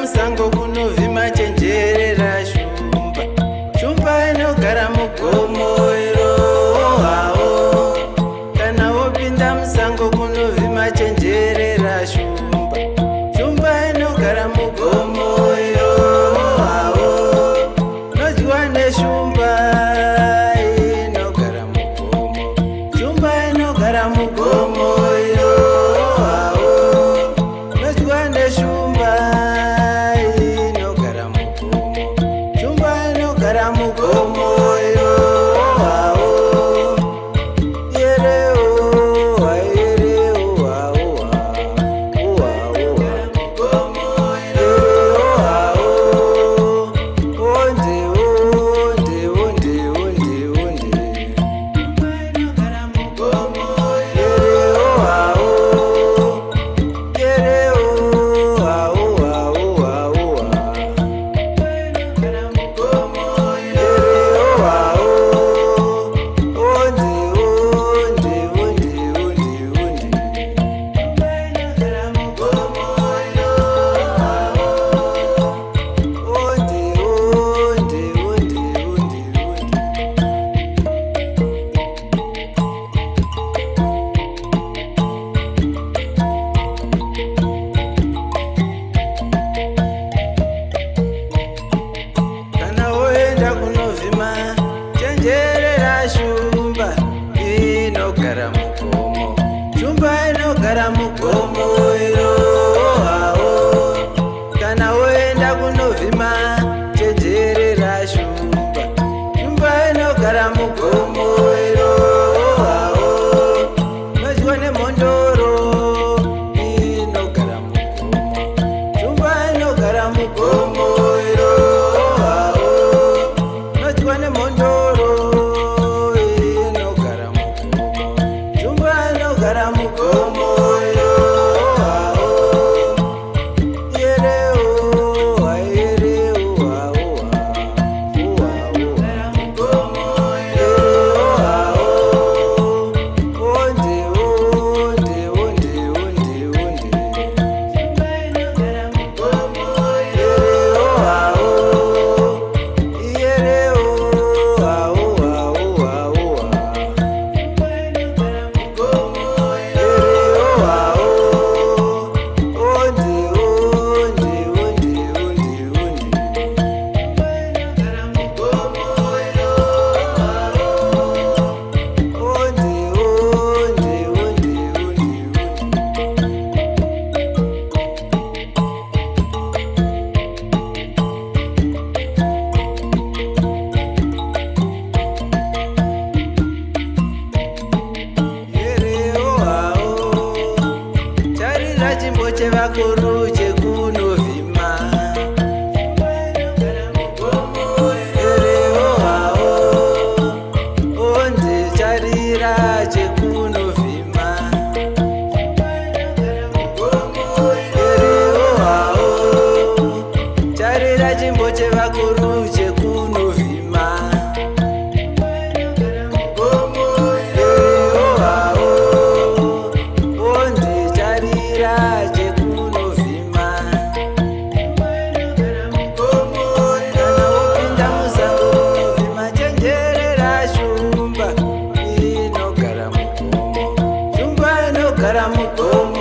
musango kunovhima chenjerera shumba. Shumba inogara mugomo iro havo. Kana wopinda musango kunovhima chenjerera shumba. Shumba inogara mugomo iro havo. Nodyiwa neshumba inogara mugomo. Shumba inogara mugomo iro havo. Nodyiwa neshumba inogara mugomo. Shumba inogara mugomo iro havo. Yereo yereo havo mugomo iro havo. Onde onde onde onde onde. Shumba inogara mugomo iro havo. Yereo havo havo havo. Shumba inogara mugomo iro havo. Onde onde onde onde onde. Shumba inogara mugomo iro havo. Onde onde onde onde onde. Kana woenda kunovhima chenjerera shumba inogara mugomo. Shumba inogara mugomo iro havo. Kana woenda kunovhima chenjerera shumba. Shumba inogara mugomo iro havo. Nodyiwa nemhondoro inogara mugomo. Shumba inogara mugomo iro havo. Nodyiwa nemhondoro inogara mugomo. Shumba inogara mugomo iro havo. Yereo yereo havo havo mugomo iro havo. Onde onde onde onde onde. Shumba inogara mugomo iro havo. Yereo havo havo havo. Shumba inogara mugomo iro havo. Onde onde onde onde onde. Shumba inogara mugomo iro havo. Onde onde onde onde onde. Yereo havo. Tarira chimbo chevakuru chekunovhima. Yereo havo. Onde tarira chekunovhima. Yereo havo. Tarira chimbo chevakuru chekunovhima. Yereo havo. Onde tarira chekunovhima. Kana wopinda musango kunovhima chenjerera shumba inogara mugomo. Shumba inogara mugomo